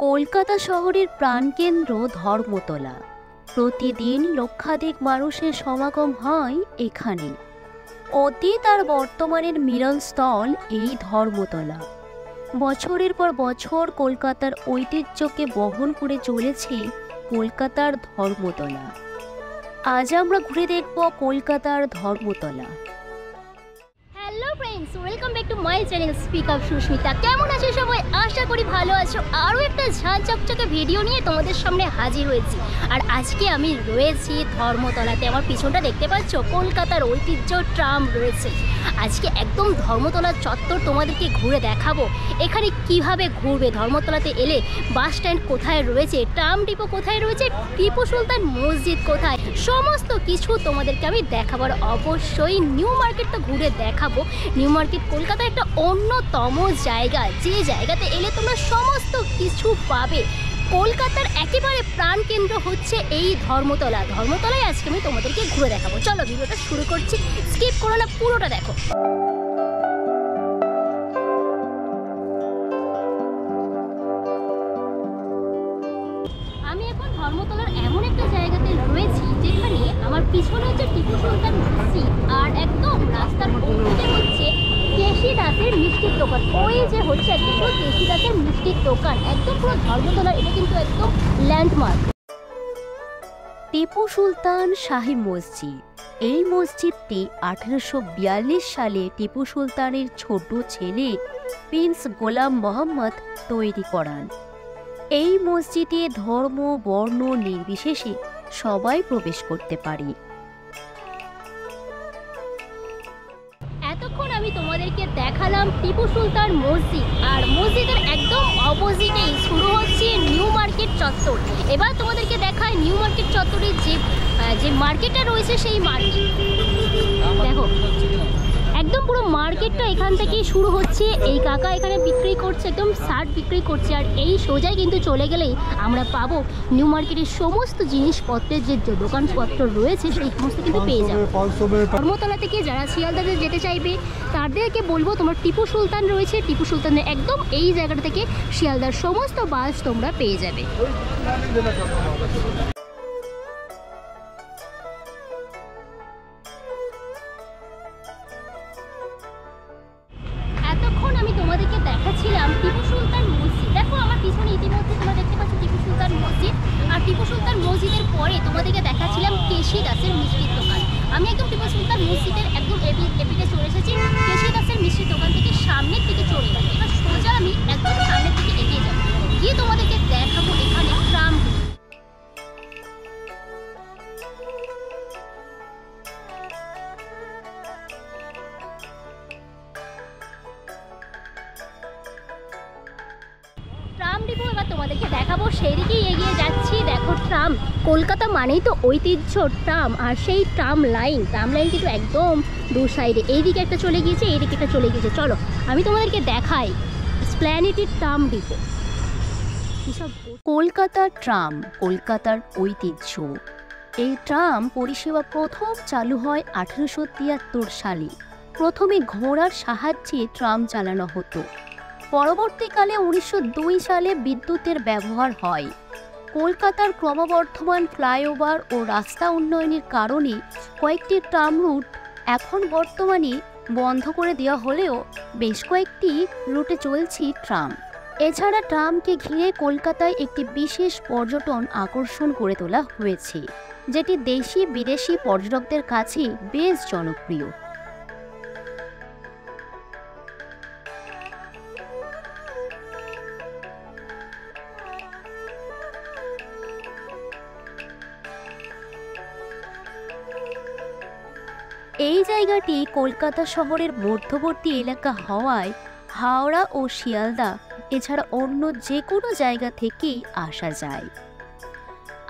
কলকাতা শহরের প্রাণকেন্দ্র ধর্মতলা। প্রতিদিন লক্ষাধিক মানুষের সমাগম হয় এখানে। অতীত আর বর্তমানের মিলনস্থল এই ধর্মতলা। বছরের পর বছর কলকাতার ঐতিহ্যকে বহন করে চলেছে কলকাতার ধর্মতলা। আজ আমরা ঘুরে দেখব কলকাতার Dharmatala. Hello friends, welcome back to my channel speak up Susmita. কেমন আছো সবাই? আশা করি ভালো আছো। আরও একটা ঝাঁ চকচকে ভিডিও নিয়ে তোমাদের সামনে হাজির হয়েছি। আর আজকে আমি রয়েছি ধর্মতলাতে। আমার পিছনটা দেখতে পাচ্ছ, কলকাতার ঐতিহ্য ট্রাম রয়েছে। আজকে একদম ধর্মতলার চত্বর তোমাদেরকে ঘুরে দেখাবো। এখানে কিভাবে ঘুরবে, ধর্মতলাতে এলে বাস স্ট্যান্ড কোথায় রয়েছে, ট্রাম ডিপো কোথায় রয়েছে, টিপু সুলতান মসজিদ কোথায়, সমস্ত কিছু তোমাদেরকে আমি দেখাবার। অবশ্যই নিউ মার্কেট তো ঘুরে দেখাবো। নিউ মার্কেট কলকাতার একটা অন্যতম জায়গা, যে জায়গাতে এলে তোমরা সমস্ত কিছু পাবে। কলকাতার একেবারে প্রাণকেন্দ্র হচ্ছে এই ধর্মতলা। ধর্মতলায় আজকে আমি তোমাদেরকে ঘুরে দেখাবো। চলো ভিডিওটা শুরু করছি, স্কিপ করো না, পুরোটা দেখো। আমি এখন ধর্মতলার এমন একটা জায়গাতে রয়েছি যেখানে আমার পিছনে হচ্ছে টিপু সুলতান মসজিদ, আর একদম রাস্তার ওপরে হচ্ছে কেশি দাসের মিষ্টির দোকান। ওই যে হচ্ছে একদম পুরো কেশি দাসের মিষ্টির দোকান, একদম পুরো ধর্মতলার এটা কিন্তু একদম ল্যান্ডমার্ক। টিপু সুলতান শাহী মসজিদ। এই মসজিদটি 1842 সালে টিপু সুলতানের ছোট ছেলে প্রিন্স গোলাম মোহাম্মদ তৈরি করান। এই মসজিদে ধর্ম বর্ণ নির্বিশেষে সবাই প্রবেশ করতে পারে। এতক্ষণ আমি তোমাদেরকে দেখালাম টিপু সুলতান মসজিদ, আর মসজিদের একদম অপোজিটেই শুরু হচ্ছে নিউ মার্কেট চত্বর। এবার তোমাদেরকে দেখায় নিউ মার্কেট চত্বরের যে মার্কেটটা রয়েছে, সেই মার্কেট দেখো। একদম পুরো মার্কেটটা এখান থেকেই শুরু হচ্ছে। এই কাকা এখানে বিক্রি করছে, একদম শার্ট বিক্রি করছে। আর এই সোজাই কিন্তু চলে গেলেই আমরা পাবো নিউ মার্কেটের সমস্ত জিনিসপত্রের যে দোকানপত্র রয়েছে, সেই সমস্ত কিন্তু পেয়ে যাবে। ধর্মতলা থেকে যারা শিয়ালদাতে যেতে চাইবে তাদেরকে বলবো, তোমার টিপু সুলতান রয়েছে, টিপু সুলতানের একদম এই জায়গাটা থেকে শিয়ালদার সমস্ত বাস তোমরা পেয়ে যাবে। এতক্ষণ আমি তোমাদেরকে দেখাচ্ছিলাম টিপু সুলতান মসজিদ। দেখো আমার পিছনে ইতিমধ্যে তোমরা দেখতে পাচ্ছ টিপু সুলতান মসজিদ, আর টিপু সুলতান মসজিদের পরে তোমাদেরকে দেখাচ্ছিলাম কেশি দাসের মিষ্টির দোকান। আমি একদম টিপু সুলতান মসজিদের একদম এপিটে চলে এসেছি। কেশি দাসের মিষ্টির দোকান থেকে সামনের দিকে চলে গেল। এবার সোজা আমি একদম সামনের দিকে এগিয়ে যাবো, গিয়ে তোমাদেরকে দেখাবো এখানে ট্রাম। ট্রাম ডিপো এবার তোমাদেরকে দেখাবো, সেই দিকেই এগিয়ে যাচ্ছি। দেখো ট্রাম, কলকাতা মানেই তো ঐতিহ্য ট্রাম, আর সেই ট্রাম লাইন কিন্তু একদম দু সাইডে, এইদিকে একটা চলে গিয়েছে, এইদিকে একটা চলে গিয়েছে। চলো আমি তোমাদেরকে দেখাই এসপ্ল্যানেডের ট্রাম ডিপো। কলকাতার ট্রাম কলকাতার ঐতিহ্য। এই ট্রাম পরিষেবা প্রথম চালু হয় 1873 সালে। প্রথমে ঘোড়ার সাহায্যে ট্রাম চালানো হতো। পরবর্তীকালে 1902 সালে বিদ্যুতের ব্যবহার হয়। কলকাতার ক্রমবর্ধমান ফ্লাইওভার ও রাস্তা উন্নয়নের কারণে কয়েকটি ট্রাম রুট এখন বর্তমানে বন্ধ করে দেওয়া হলেও বেশ কয়েকটি রুটে চলছে ট্রাম। এছাড়া ট্রামকে ঘিরে কলকাতায় একটি বিশেষ পর্যটন আকর্ষণ করে তোলা হয়েছে, যেটি দেশি বিদেশি পর্যটকদের কাছে বেশ জনপ্রিয়। এই জায়গাটি কলকাতা শহরের মধ্যবর্তী এলাকা হওয়ায় হাওড়া ও শিয়ালদা এছাড়া অন্য যে কোনো জায়গা থেকেই আসা যায়।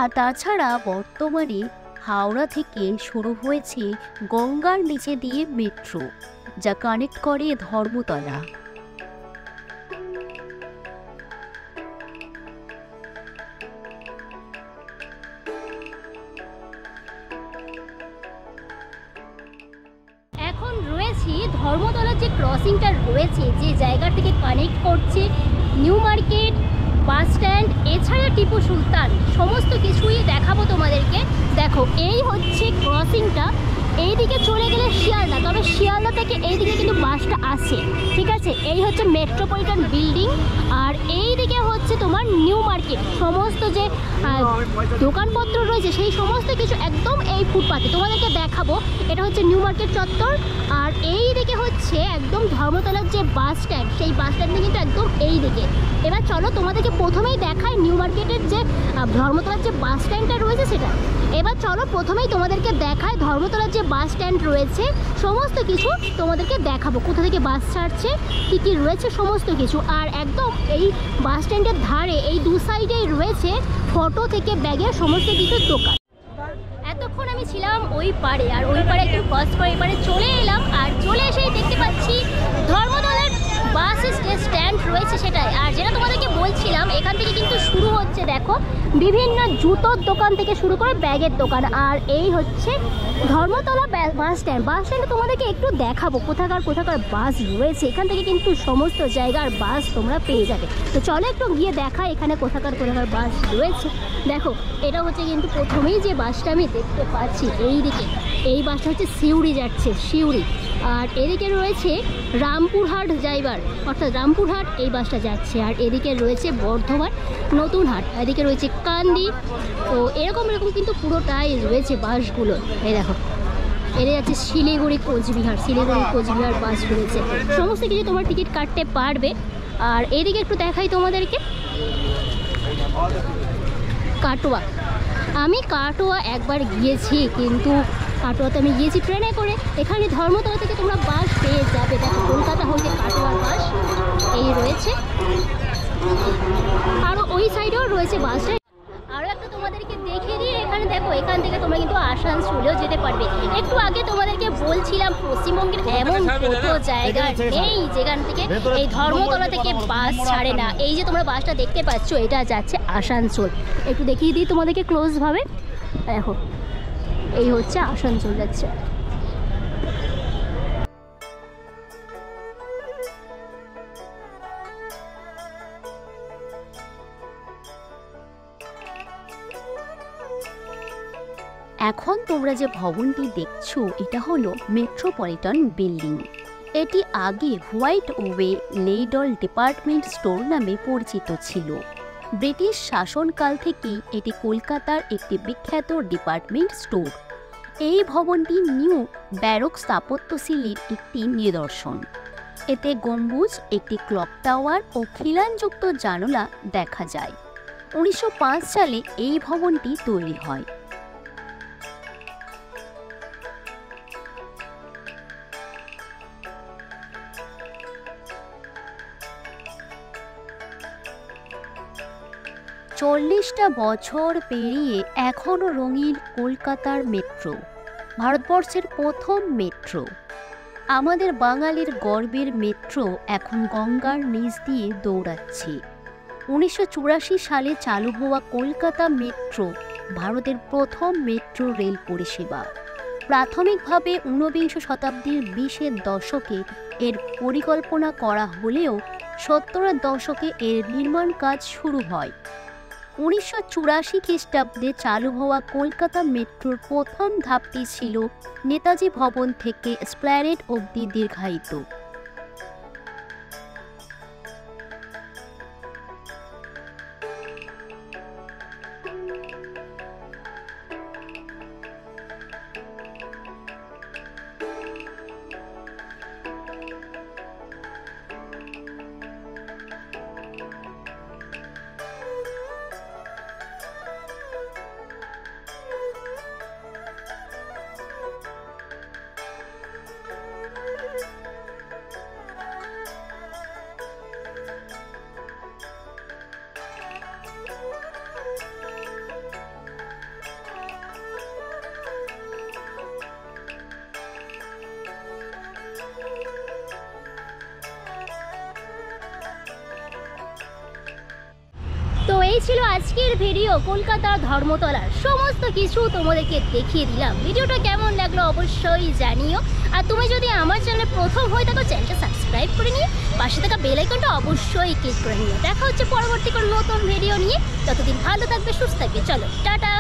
আর তাছাড়া বর্তমানে হাওড়া থেকে শুরু হয়েছে গঙ্গার নিচে দিয়ে মেট্রো, যা কানেক্ট করে ধর্মতলা। এখন রয়েছি ধর্মতলার যে ক্রসিংটা রয়েছে, যে জায়গা থেকে কানেক্ট করছে New Market bus stand Tipu Sultan সমস্ত কিছুই দেখাবো তোমাদেরকে। দেখো এই হচ্ছে ক্রসিংটা, এইদিকে চলে গেলে শিয়ালদা, তবে শিয়ালদা থেকে এইদিকে কিন্তু বাসটা আসে, ঠিক আছে। এই হচ্ছে মেট্রোপলিটন বিল্ডিং, আর এই দিকে হচ্ছে তোমার নিউ মার্কেট। সমস্ত যে দোকানপত্র রয়েছে সেই সমস্ত কিছু একদম এই ফুটপাতে তোমাদেরকে দেখাবো। এটা হচ্ছে নিউ মার্কেট চত্বর, আর এই দিকে হচ্ছে একদম ধর্মতলার যে বাস স্ট্যান্ড, সেই বাস স্ট্যান্ডে কিন্তু একদম এই দিকে। এবার চলো তোমাদেরকে প্রথমেই দেখাই নিউ মার্কেটের যে ধর্মতলার যে বাস স্ট্যান্ডটা রয়েছে সেটা। এবার চলো প্রথমেই তোমাদেরকে দেখায় ধর্মতলার যে বাস স্ট্যান্ড রয়েছে, সমস্ত কিছু তোমাদেরকে দেখাবো, কোথা থেকে বাস ছাড়ছে, কী কী রয়েছে সমস্ত কিছু। আর একদম এই বাস স্ট্যান্ডের ধারে এই দু সাইডেই রয়েছে ফটো থেকে ব্যাগের সমস্ত কিছুর দোকান। এতক্ষণ আমি ছিলাম ওই পারে, আর ওই পারে একটু বাস করে এপারে চলে এলাম, আর চলে এসেই দেখতে পাচ্ছি ধর্মতলার বাস যে স্ট্যান্ড রয়েছে সেটাই। আর যেটা তোমাদেরকে বলছিলাম, এখান থেকে কিন্তু শুরু হচ্ছে দেখো বিভিন্ন জুতোর দোকান থেকে শুরু করে ব্যাগের দোকান। আর এই হচ্ছে ধর্মতলা বাস স্ট্যান্ড। বাস স্ট্যান্ডে তোমাদেরকে একটু দেখাবো কোথাকার কোথাকার বাস রয়েছে। এখান থেকে কিন্তু সমস্ত জায়গার বাস তোমরা পেয়ে যাবে। তো চলো একটু গিয়ে দেখা এখানে কোথাকার কোথাকার বাস রয়েছে। দেখো এটা হচ্ছে কিন্তু প্রথমেই যে বাসটা আমি দেখতে পাচ্ছি এই দিকে, এই বাসটা হচ্ছে সিউড়ি যাচ্ছে, সিউড়ি। আর এদিকে রয়েছে রামপুরহাট যাইবার, অর্থাৎ রামপুরহাট এই বাসটা যাচ্ছে। আর এদিকে রয়েছে বর্ধমান নতুন হাট, এদিকে রয়েছে কান্দি। তো এরকম এরকম কিন্তু পুরোটাই রয়েছে বাসগুলো। এই দেখো এটা যাচ্ছে শিলিগুড়ি কোচবিহার, শিলিগুড়ি কোচবিহার বাস রয়েছে। সমস্ত কিছু তোমার টিকিট কাটতে পারবে। আর এদিকে একটু দেখাই তোমাদেরকে কাটোয়া। আমি কাটোয়া একবার গিয়েছি, কিন্তু কাটোয়াতে আমি গিয়েছি ট্রেনে করে। এখানে ধর্মতলা থেকে তোমরা বাস পেয়ে যাবে। দেখো কলকাতা হতে কাটোয়ার বাস এই রয়েছে, আরও ওই সাইডেও রয়েছে বাসটা। আরও একটা তোমাদেরকে দেখিয়ে দিই, এখানে দেখো এখান থেকে তোমরা কিন্তু আসানসোলেও যেতে পারবে। একটু আগে তোমাদেরকে বলছিলাম পশ্চিমবঙ্গের এমন কোথাও জায়গা নেই যেখান থেকে এই ধর্মতলা থেকে বাস ছাড়ে না। এই যে তোমরা বাসটা দেখতে পাচ্ছ এটা যাচ্ছে আসানসোল। একটু দেখিয়ে দিই তোমাদেরকে ক্লোজভাবে। দেখো এই হচ্ছে আসানসোল যাচ্ছে। এখন তোমরা যে ভবনটি দেখছো এটা হলো মেট্রোপলিটন বিল্ডিং। এটি আগে হোয়াইট ওয়ে লেইডল ডিপার্টমেন্ট স্টোর নামে পরিচিত ছিল। ব্রিটিশ শাসনকাল থেকেই এটি কলকাতার একটি বিখ্যাত ডিপার্টমেন্ট স্টোর। এই ভবনটি নিউ ব্যারক স্থাপত্যশৈলীর একটি নিদর্শন। এতে গম্বুজ, একটি ক্লক টাওয়ার ও খিলানযুক্ত জানালা দেখা যায়। 1905 সালে এই ভবনটি তৈরি হয়। চল্লিশটা বছর পেরিয়ে এখনও রঙিন কলকাতার মেট্রো, ভারতবর্ষের প্রথম মেট্রো। আমাদের বাঙালির গর্বের মেট্রো এখন গঙ্গার নিচ দিয়ে দৌড়াচ্ছে। 1984 সালে চালু হওয়া কলকাতা মেট্রো ভারতের প্রথম মেট্রো রেল পরিষেবা। প্রাথমিকভাবে 19বিংশ শতাব্দীর 20-এর দশকে এর পরিকল্পনা করা হলেও 70-এর দশকে এর নির্মাণ কাজ শুরু হয়। 1984 খ্রিস্টাব্দে চালু হওয়া কলকাতা মেট্রোর প্রথম ধাপটি ছিল নেতাজি ভবন থেকে এসপ্ল্যানেড অবধি দীর্ঘায়িত। এই ছিল আজকের ভিডিও। কলকাতার ধর্মতলার সমস্ত কিছু তোমাদেরকে দেখিয়ে দিলাম। ভিডিওটা কেমন লাগলো অবশ্যই জানিও। আর তুমি যদি আমার চ্যানেলে প্রথম হয়ে থাকো, চ্যানেলটা সাবস্ক্রাইব করে নিয়ে পাশে থাকা বেল আইকনটা অবশ্যই ক্লিক করে নিও। দেখা হচ্ছে পরবর্তী কোনো নতুন ভিডিও নিয়ে। ততদিন ভালো থাকবে, সুস্থ থাকবে। চলো টাটা।